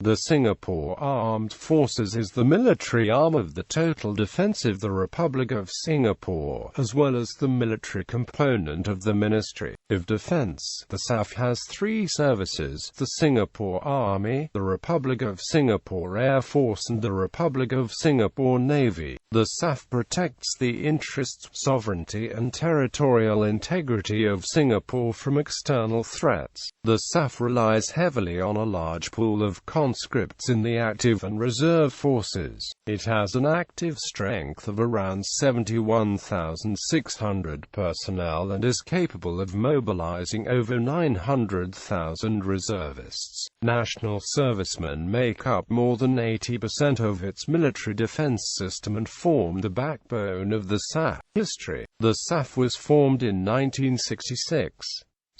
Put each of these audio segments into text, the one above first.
The Singapore Armed Forces is the military arm of the Total Defence of the Republic of Singapore, as well as the military component of the Ministry of Defence. The SAF has three services: the Singapore Army, the Republic of Singapore Air Force and the Republic of Singapore Navy. The SAF protects the interests, sovereignty and territorial integrity of Singapore from external threats. The SAF relies heavily on a large pool of conscripts in the active and reserve forces. It has an active strength of around 71,600 personnel and is capable of mobilizing over 900,000 reservists. National servicemen make up more than 80% of its military defense system and form the backbone of the SAF. History: the SAF was formed in 1966.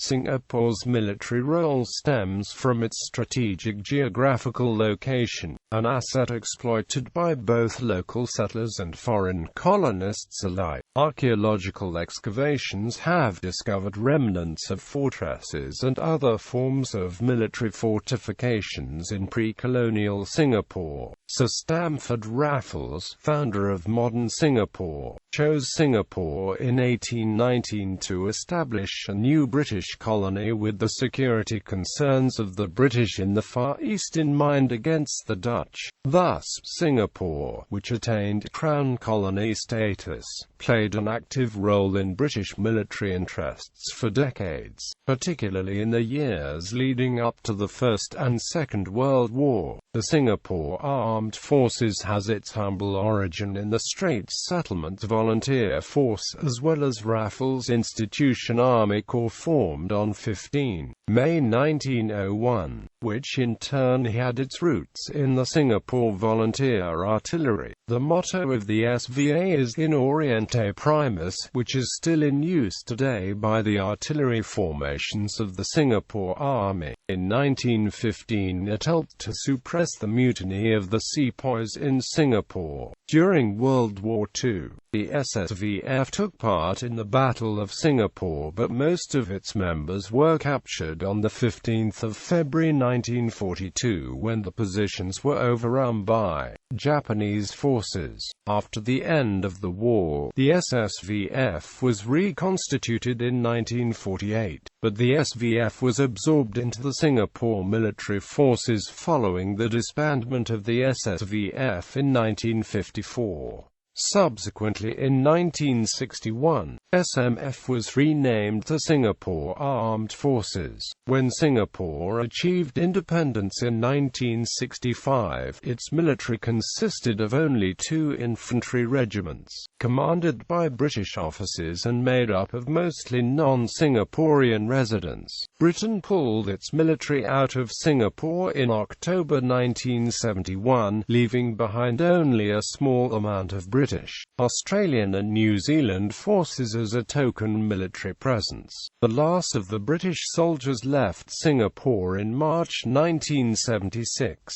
Singapore's military role stems from its strategic geographical location, an asset exploited by both local settlers and foreign colonists alike. Archaeological excavations have discovered remnants of fortresses and other forms of military fortifications in pre-colonial Singapore. Sir Stamford Raffles, founder of modern Singapore, chose Singapore in 1819 to establish a new British colony with the security concerns of the British in the Far East in mind against the Dutch. Thus, Singapore, which attained Crown Colony status, played an active role in British military interests for decades, particularly in the years leading up to the First and Second World War. The Singapore Armed Forces has its humble origin in the Straits Settlement Volunteer Force as well as Raffles Institution Army Corps formed on 15 May 1901, which in turn had its roots in the Singapore Volunteer Artillery. The motto of the SVA is In Oriente Primus, which is still in use today by the artillery formations of the Singapore Army. In 1915 it helped to suppress the mutiny of the sepoys in Singapore. During World War II, the SSVF took part in the Battle of Singapore, but most of its members were captured on 15 February 1942 when the positions were overrun by Japanese forces. After the end of the war, the SSVF was reconstituted in 1948, but the SVF was absorbed into the Singapore military forces following the disbandment of the SSVF in 1954. Subsequently in 1961, SMF was renamed the Singapore Armed Forces. When Singapore achieved independence in 1965, its military consisted of only 2 infantry regiments, commanded by British officers and made up of mostly non-Singaporean residents. Britain pulled its military out of Singapore in October 1971, leaving behind only a small amount of British, Australian and New Zealand forces as a token military presence. The last of the British soldiers left Singapore in March 1976.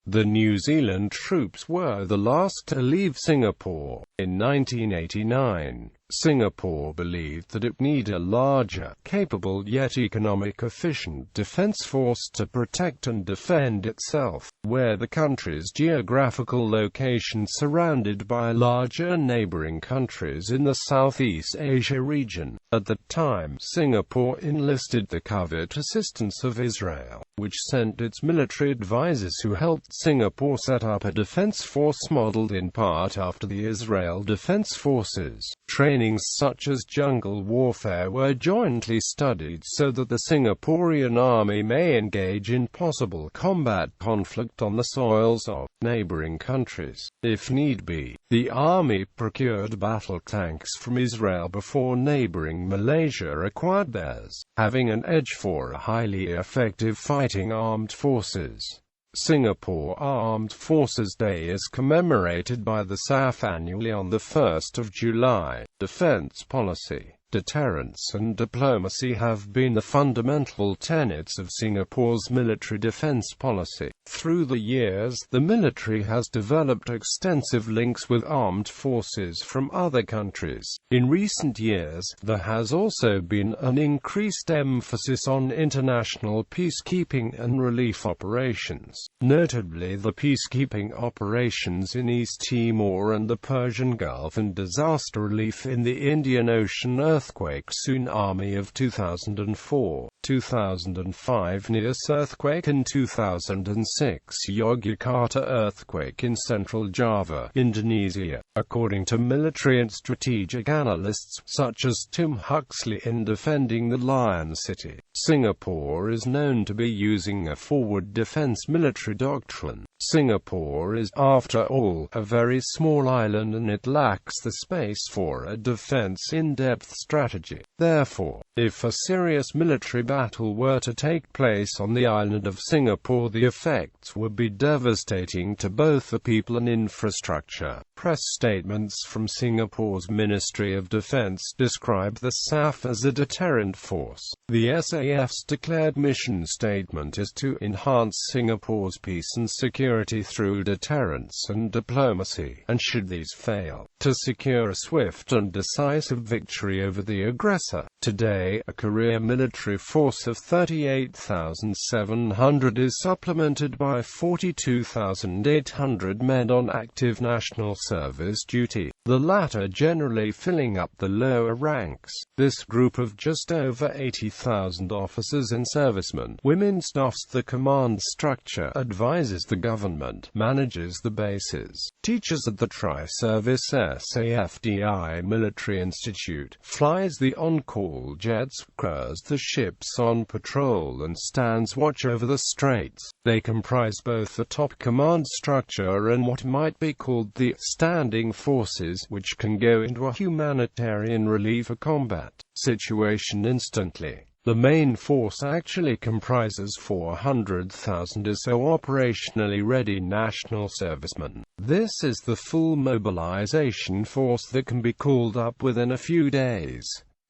The New Zealand troops were the last to leave Singapore. In 1989, Singapore believed that it needed a larger, capable yet economic efficient defense force to protect and defend itself, where the country's geographical location surrounded by larger neighboring countries in the Southeast Asia region. At the time, Singapore enlisted the covert assistance of Israel, which sent its military advisors who helped Singapore set up a defense force modeled in part after the Israel Defense Forces. Trainings such as jungle warfare were jointly studied so that the Singaporean army may engage in possible combat conflict on the soils of neighboring countries. If need be, the army procured battle tanks from Israel before neighboring Malaysia acquired theirs, having an edge for a highly effective fighting armed forces. Singapore Armed Forces Day is commemorated by the SAF annually on the 1st of July. Defense policy. deterrence and diplomacy have been the fundamental tenets of Singapore's military defense policy. Through the years, the military has developed extensive links with armed forces from other countries. In recent years, there has also been an increased emphasis on international peacekeeping and relief operations, notably the peacekeeping operations in East Timor and the Persian Gulf, and disaster relief in the Indian Ocean earthquake tsunami of 2004, 2005 Nias earthquake, and 2006 Yogyakarta earthquake in Central Java, Indonesia. According to military and strategic analysts, such as Tim Huxley in Defending the Lion City, Singapore is known to be using a forward defense military doctrine. Singapore is, after all, a very small island, and it lacks the space for a defense in-depth strategy. Therefore, if a serious military battle were to take place on the island of Singapore, the effects would be devastating to both the people and infrastructure. Press statements from Singapore's Ministry of Defence describe the SAF as a deterrent force. The SAF's declared mission statement is to enhance Singapore's peace and security through deterrence and diplomacy, and should these fail, to secure a swift and decisive victory over the aggressor. Today, a career military force of 38,700 is supplemented by 42,800 men on active national service duty, the latter generally filling up the lower ranks. This group of just over 80,000 officers and servicemen, women staffs the command structure, advises the government, manages the bases, teaches at the Tri-Service SAF.The Military Institute, flies the on-call jets, crews the ships on patrol, and stands watch over the straits. They comprise both the top command structure and what might be called the standing forces, which can go into a humanitarian relief or combat situation instantly. The main force actually comprises 400,000 or so operationally ready national servicemen. This is the full mobilization force that can be called up within a few days.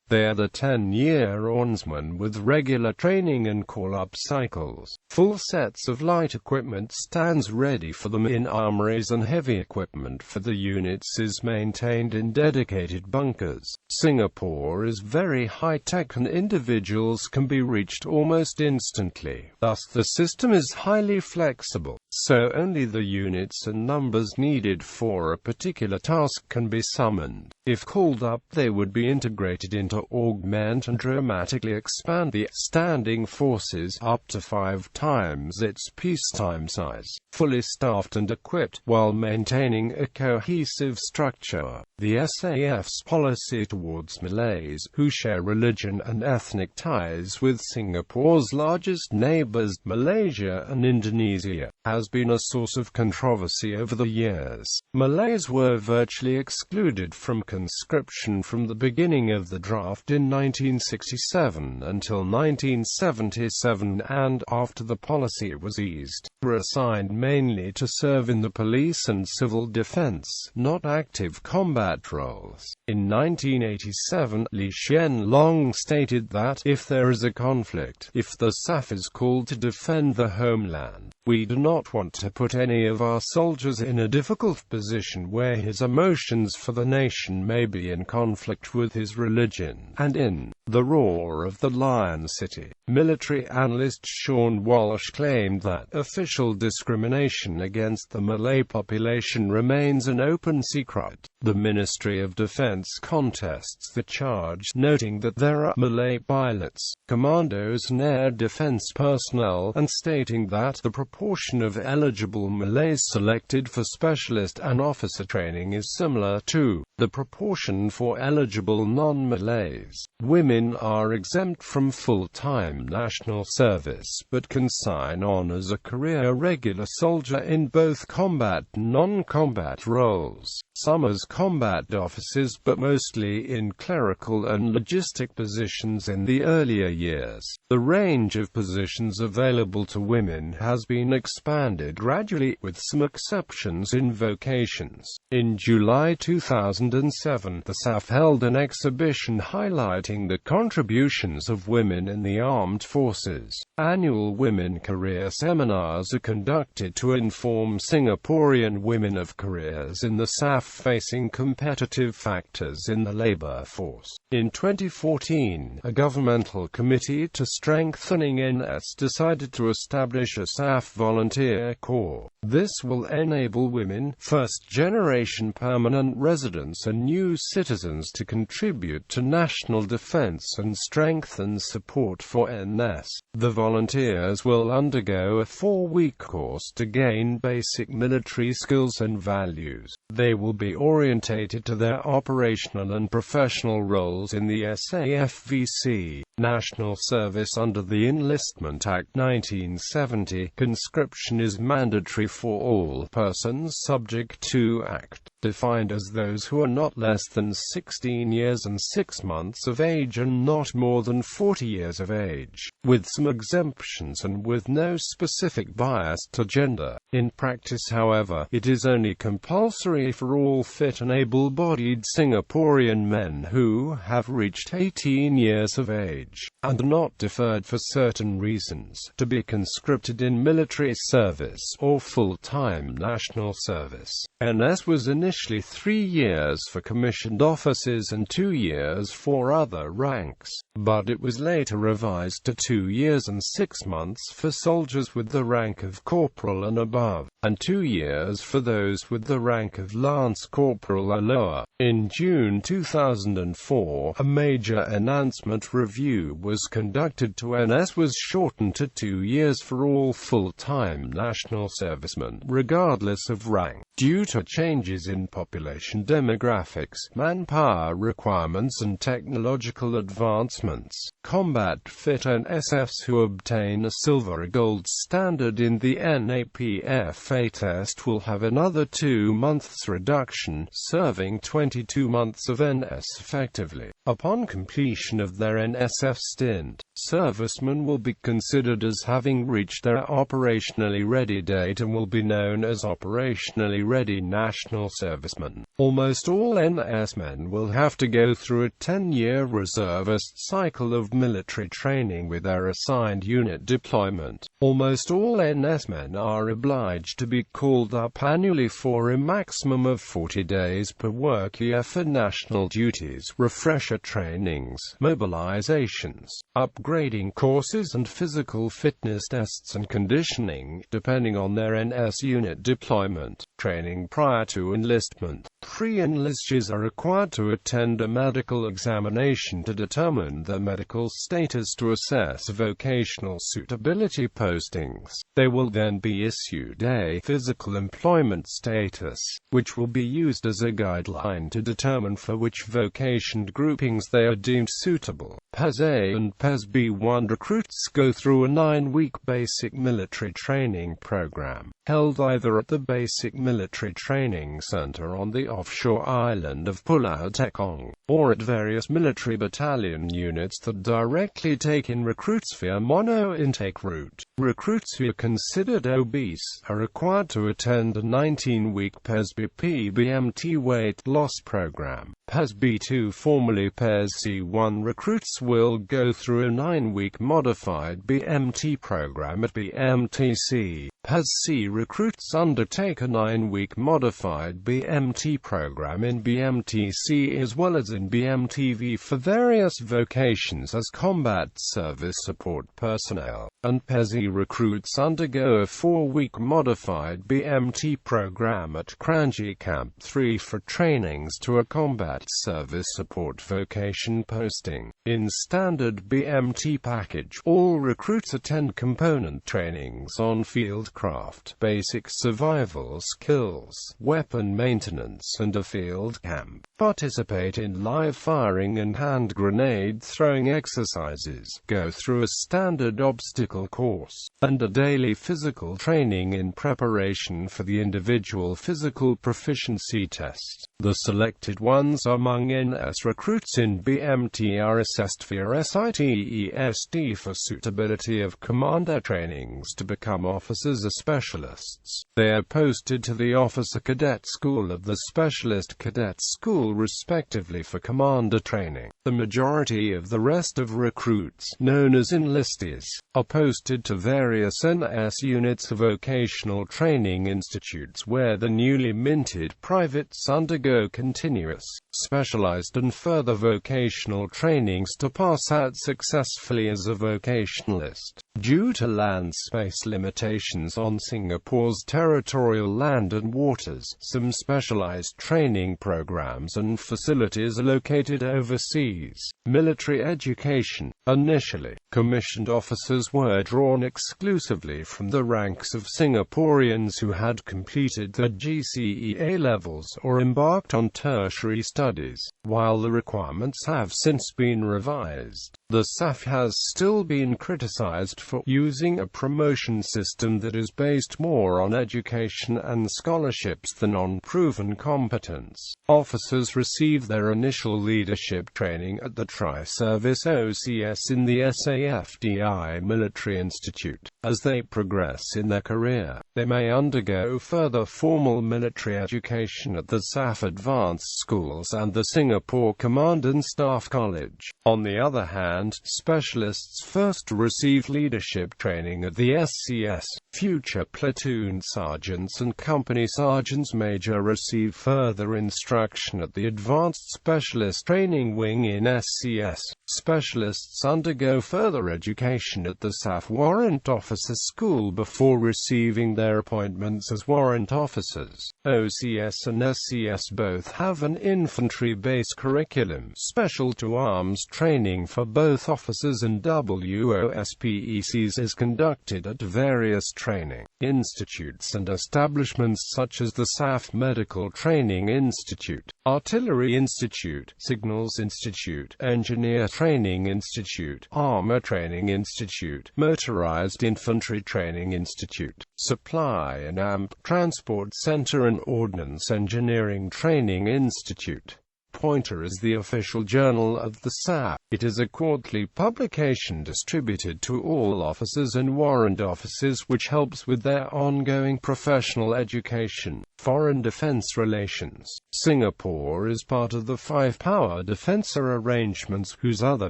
They are the 10-year oarsmen with regular training and call-up cycles. Full sets of light equipment stands ready for them in armories, and heavy equipment for the units is maintained in dedicated bunkers. Singapore is very high-tech, and individuals can be reached almost instantly. Thus the system is highly flexible, so only the units and numbers needed for a particular task can be summoned. If called up, they would be integrated into augment and dramatically expand the standing forces up to 5 times its peacetime size, fully staffed and equipped, while maintaining a cohesive structure. The SAF's policy towards Malays, who share religion and ethnic ties with Singapore's largest neighbors, Malaysia and Indonesia, has been a source of controversy over the years. Malays were virtually excluded from conscription from the beginning of the draft in 1967 until 1977, and, after the policy was eased, were assigned mainly to serve in the police and civil defense, not active combat roles. In 1987, Lee Hsien Loong stated that, if there is a conflict, if the SAF is called to defend the homeland, we do not want to put any of our soldiers in a difficult position where his emotions for the nation may be in conflict with his religion. And in The Roar of the Lion City, military analyst Sean Walsh claimed that official discrimination against the Malay population remains an open secret. The Ministry of Defence contests the charge, noting that there are Malay pilots, commandos and air defence personnel, and stating that the proportion of eligible Malays selected for specialist and officer training is similar to the proportion for eligible non-Malays. Women are exempt from full-time national service, but can sign on as a career regular soldier in both combat and non-combat roles. Some as combat officers but mostly in clerical and logistic positions in the earlier years. The range of positions available to women has been expanded gradually, with some exceptions in vocations. In July 2007, the SAF held an exhibition highlighting the contributions of women in the armed forces. Annual women career seminars are conducted to inform Singaporean women of careers in the SAF facing competitive factors in the labor force. In 2014, a governmental committee to strengthening NS decided to establish a SAF volunteer corps. This will enable women, first-generation permanent residents and new citizens to contribute to national defense and strengthen support for NS. The volunteers will undergo a 4-week course to gain basic military skills and values. They will be orientated to their operational and professional roles in the SAFVC. National service under the Enlistment Act 1970. Conscription is mandatory for all persons subject to Act, defined as those who are not less than 16 years and 6 months of age and not more than 40 years of age, with some exemptions and with no specific bias to gender. In practice, however, it is only compulsory for all fit and able-bodied Singaporean men who have reached 18 years of age and are not deferred for certain reasons to be conscripted in military service or full-time national service. NS was initially 3 years for commissioned officers and 2 years for other ranks, but it was later revised to 2 years and 6 months for soldiers with the rank of corporal and above, and 2 years for those with the rank of lance corporal or lower. In June 2004, a major enhancement review was conducted to NS was shortened to 2 years for all full-time national servicemen, regardless of rank. Due to changes in population demographics, manpower requirements and technological advancements, combat-fit NSFs who obtain a silver or gold standard in the NAPFA test will have another 2 months reduction, serving 22 months of NS effectively. Upon completion of their NSF stint, servicemen will be considered as having reached their operationally ready date and will be known as operationally ready national servicemen. Almost all NS men will have to go through a 10-year reservist cycle of military training with their assigned unit deployment. Almost all NS men are obliged to be called up annually for a maximum of 40 days per work year for national duties, refresher trainings, mobilizations, upgrading courses and physical fitness tests and conditioning, depending on their NS unit deployment. Training prior to enlistment. Pre-enlisters are required to attend a medical examination to determine their medical status to assess vocational suitability postings. They will then be issued a physical employment status, which will be used as a guideline to determine for which vocation groupings they are deemed suitable. PES A and PES B1 recruits go through a 9-week basic military training program, held either at the Basic Military Training Center on the offshore island of Pulau Tekong, or at various military battalion units that directly take in recruits via mono-intake route. Recruits who are considered obese are required to attend a 19-week PES B-BMT weight loss program. PES B2, formerly PES C1 recruits will go through a 9-week modified BMT program at BMTC. PES C recruits undertake a 9-week modified BMT program in BMTC as well as in BMTV for various vocations as combat service support personnel, and PES E recruits undergo a 4-week modified BMT program at Kranji Camp 3 for trainings to a combat service support vocation posting. In standard BMT package, all recruits attend component trainings on field craft, basic survival skills, drills, weapon maintenance and a field camp, participate in live firing and hand grenade throwing exercises, go through a standard obstacle course, and a daily physical training in preparation for the individual physical proficiency test. The selected ones among NS recruits in BMT are assessed via SITEST for suitability of commander trainings to become officers or specialists. They are posted to the Officer Cadet School of the Specialist Cadet School respectively for commander training. The majority of the rest of recruits, known as enlistees, are posted to various NS units of vocational training institutes where the newly minted privates undergo continuous, specialized and further vocational trainings to pass out successfully as a vocationalist. Due to land space limitations on Singapore's territorial land and waters, some specialized training programs and facilities are located overseas. Military education. Initially, commissioned officers were drawn exclusively from the ranks of Singaporeans who had completed the GCE A-levels or embarked on tertiary studies. While the requirements have since been revised, the SAF has still been criticized for using a promotion system that is based more on education and scholarships than on proven competence. Officers receive their initial leadership training at the Tri-Service OCS in the SAF.The Military Institute. As they progress in their career, they may undergo further formal military education at the SAF Advanced Schools and the Singapore Command and Staff College. On the other hand, specialists first receive leadership training at the SCS. Future platoon sergeants and company sergeants major receive further instruction at the Advanced Specialist Training Wing in SCS. Specialists undergo further education at the SAF Warrant Officer School before receiving their appointments as warrant officers. OCS and SCS both have an infantry-based curriculum, special to arms training for both officers, and WOSPECs is conducted at various training institutes and establishments such as the SAF Medical Training Institute, Artillery Institute, Signals Institute, Engineer Training Institute, Armor Training Institute, Motorized Infantry Training Institute, Supply and AMP Transport Center and Ordnance Engineering Training Institute. Pointer is the official journal of the SAF. It is a quarterly publication distributed to all officers and warrant officers which helps with their ongoing professional education. Foreign defense relations. Singapore is part of the Five-Power Defence Arrangements, whose other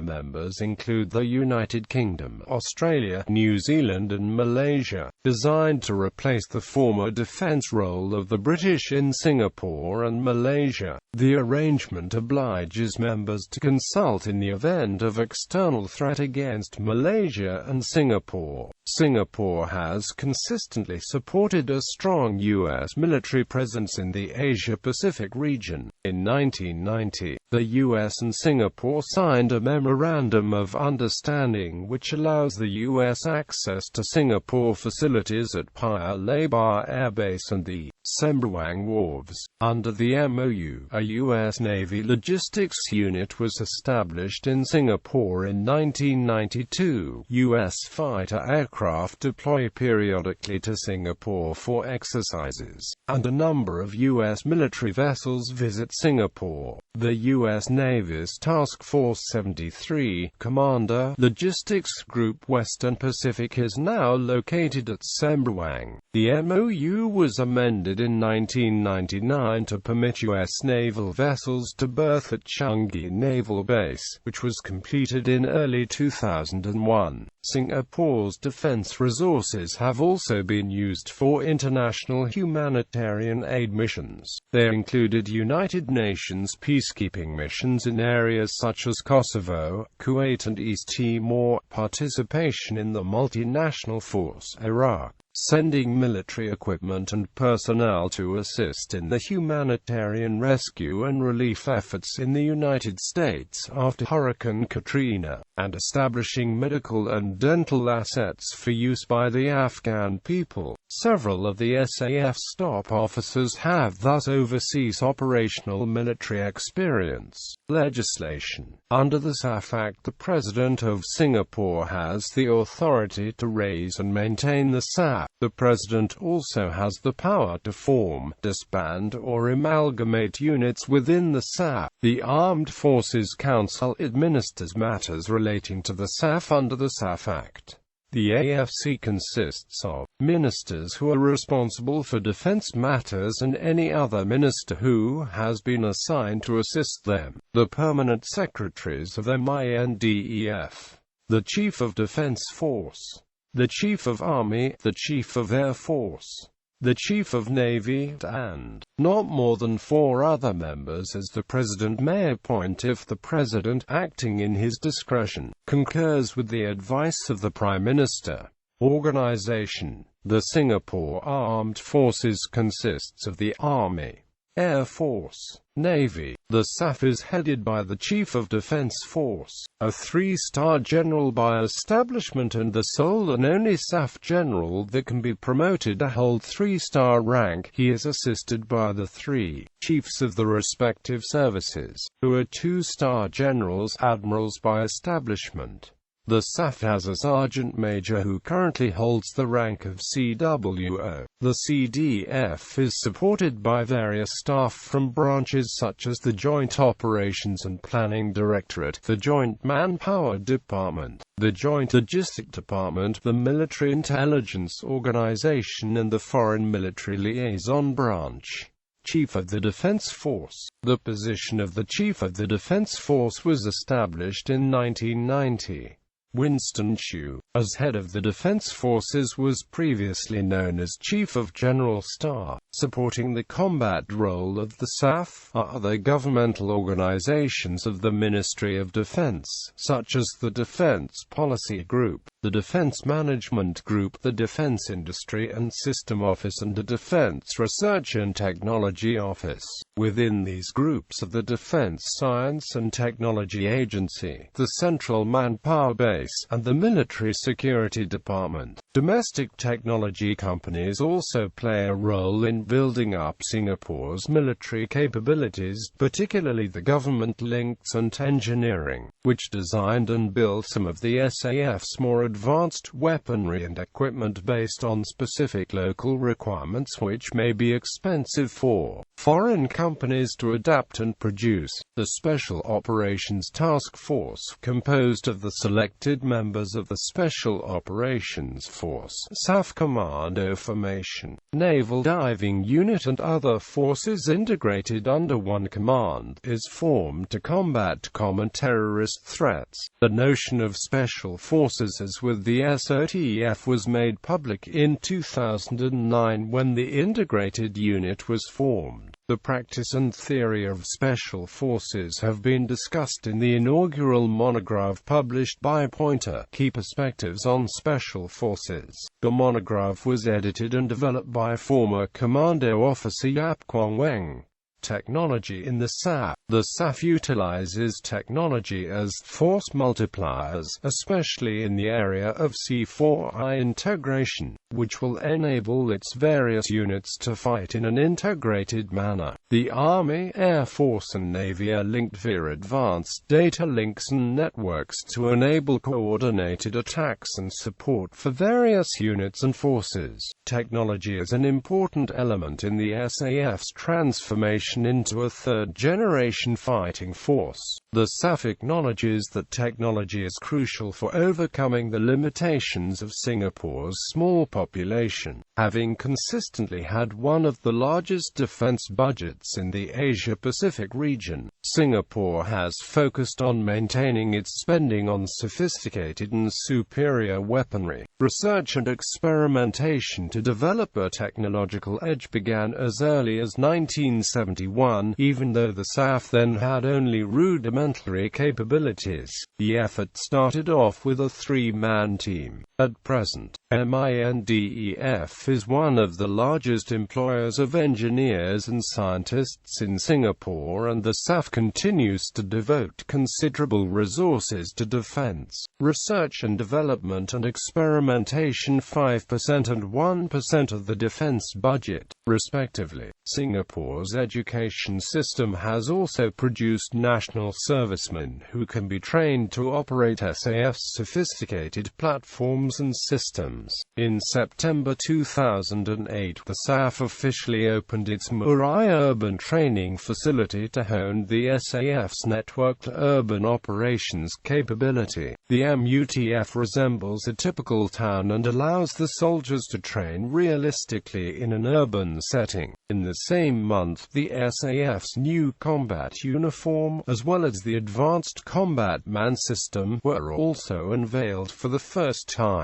members include the United Kingdom, Australia, New Zealand and Malaysia, designed to replace the former defence role of the British in Singapore and Malaysia. The arrangement obliges members to consult in the event of external threat against Malaysia and Singapore. Singapore has consistently supported a strong U.S. military presence in the Asia-Pacific region. In 1990, the U.S. and Singapore signed a Memorandum of Understanding which allows the U.S. access to Singapore facilities at Paya Lebar Air Base and the Sembawang Wharves. Under the MOU, a U.S. Navy logistics unit was established in Singapore in 1992. U.S. fighter aircraft deploy periodically to Singapore for exercises, and a number of U.S. military vessels visit Singapore. The U.S. Navy's Task Force 73, Commander, Logistics Group Western Pacific is now located at Sembawang. The MOU was amended in 1999 to permit U.S. naval vessels to berth at Changi Naval Base, which was completed in early 2001. Singapore's defense resources have also been used for international humanitarian aid missions. They included United Nations peacekeeping missions in areas such as Kosovo, Kuwait and East Timor, participation in the multinational force Iraq, sending military equipment and personnel to assist in the humanitarian rescue and relief efforts in the United States after Hurricane Katrina, and establishing medical and dental assets for use by the Afghan people. Several of the SAF's top officers have thus overseas operational military experience. Legislation. Under the SAF Act, the President of Singapore has the authority to raise and maintain the SAF. The President also has the power to form, disband or amalgamate units within the SAF. The Armed Forces Council administers matters relating to the SAF under the SAF Act. The AFC consists of ministers who are responsible for defense matters and any other minister who has been assigned to assist them, the permanent secretaries of the MINDEF, the Chief of Defense Force, the Chief of Army, the Chief of Air Force, the Chief of Navy, and not more than 4 other members as the President may appoint if the President, acting in his discretion, concurs with the advice of the Prime Minister. Organization. The Singapore Armed Forces consists of the Army, Air Force, Navy. The SAF is headed by the Chief of Defense Force, a 3-star general by establishment and the sole and only SAF general that can be promoted to hold 3-star rank. He is assisted by the 3 chiefs of the respective services, who are 2-star generals, admirals by establishment. The SAF has a sergeant major who currently holds the rank of CWO. The CDF is supported by various staff from branches such as the Joint Operations and Planning Directorate, the Joint Manpower Department, the Joint Logistic Department, the Military Intelligence Organization and the Foreign Military Liaison Branch. Chief of the Defense Force. The position of the Chief of the Defense Force was established in 1990. Winston Chu, as head of the Defense Forces, was previously known as Chief of General Staff. Supporting the combat role of the SAF are other governmental organizations of the Ministry of Defense, such as the Defense Policy Group, the Defense Management Group, the Defense Industry and System Office and the Defense Research and Technology Office. Within these groups are the Defense Science and Technology Agency, the Central Manpower Base, and the Military Security Department. Domestic technology companies also play a role in building up Singapore's military capabilities, particularly the government links and engineering, which designed and built some of the SAF's more advanced weaponry and equipment based on specific local requirements which may be expensive for foreign companies to adapt and produce. The Special Operations Task Force, composed of the selected members of the Special Operations Force, SAF Commando Formation, Naval Diving Unit and other forces integrated under one command, is formed to combat common terrorist threats. The notion of special forces as with the SOTF was made public in 2009 when the integrated unit was formed. The practice and theory of special forces have been discussed in the inaugural monograph published by Pointer, Key Perspectives on Special Forces. The monograph was edited and developed by former Commando Officer Yap Kwong Weng. Technology in the SAF. The SAF utilizes technology as force multipliers, especially in the area of C4I integration, which will enable its various units to fight in an integrated manner. The Army, Air Force and Navy are linked via advanced data links and networks to enable coordinated attacks and support for various units and forces. Technology is an important element in the SAF's transformation into a third-generation fighting force. The SAF acknowledges that technology is crucial for overcoming the limitations of Singapore's small population. Having consistently had one of the largest defense budgets in the Asia-Pacific region, Singapore has focused on maintaining its spending on sophisticated and superior weaponry. Research and experimentation to develop a technological edge began as early as 1971, even though the SAF then had only rudimentary capabilities. The effort started off with a 3-man team, At present, MINDEF is one of the largest employers of engineers and scientists in Singapore, and the SAF continues to devote considerable resources to defense, research and development and experimentation, 5% and 1% of the defense budget, respectively. Singapore's education system has also produced national servicemen who can be trained to operate SAF's sophisticated platforms and systems. In September 2008, the SAF officially opened its Murai Urban Training Facility to hone the SAF's networked urban operations capability. The MUTF resembles a typical town and allows the soldiers to train realistically in an urban setting. In the same month, the SAF's new combat uniform, as well as the Advanced Combat Man system, were also unveiled for the first time.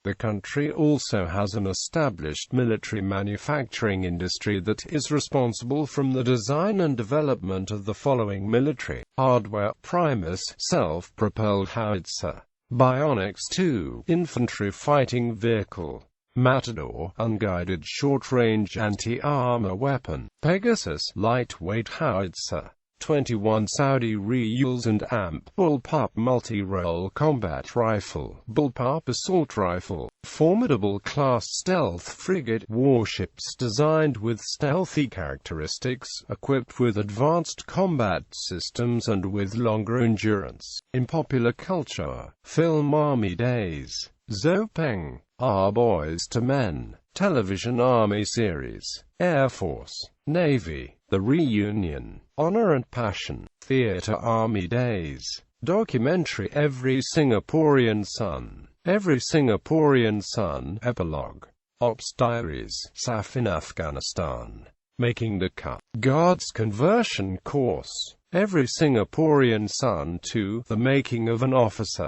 The country also has an established military manufacturing industry that is responsible for the design and development of the following military hardware: Primus, self-propelled howitzer; Bionics 2, infantry fighting vehicle; Matador, unguided short-range anti-armor weapon; Pegasus, lightweight howitzer; 21 Saudi Riyals, and AMP, Bullpup multi-role combat rifle, Bullpup assault rifle. Formidable class stealth frigate warships designed with stealthy characteristics, equipped with advanced combat systems and with longer endurance. In popular culture, film Army Days, Zopeng, Our Boys to Men, television Army series, Air Force, Navy, The Reunion, Honor and Passion, theater Army Days, documentary Every Singaporean Son, Every Singaporean Son, epilogue, Ops Diaries, SAF in Afghanistan, Making the Cut, Guards Conversion Course, Every Singaporean Son 2, The Making of an Officer.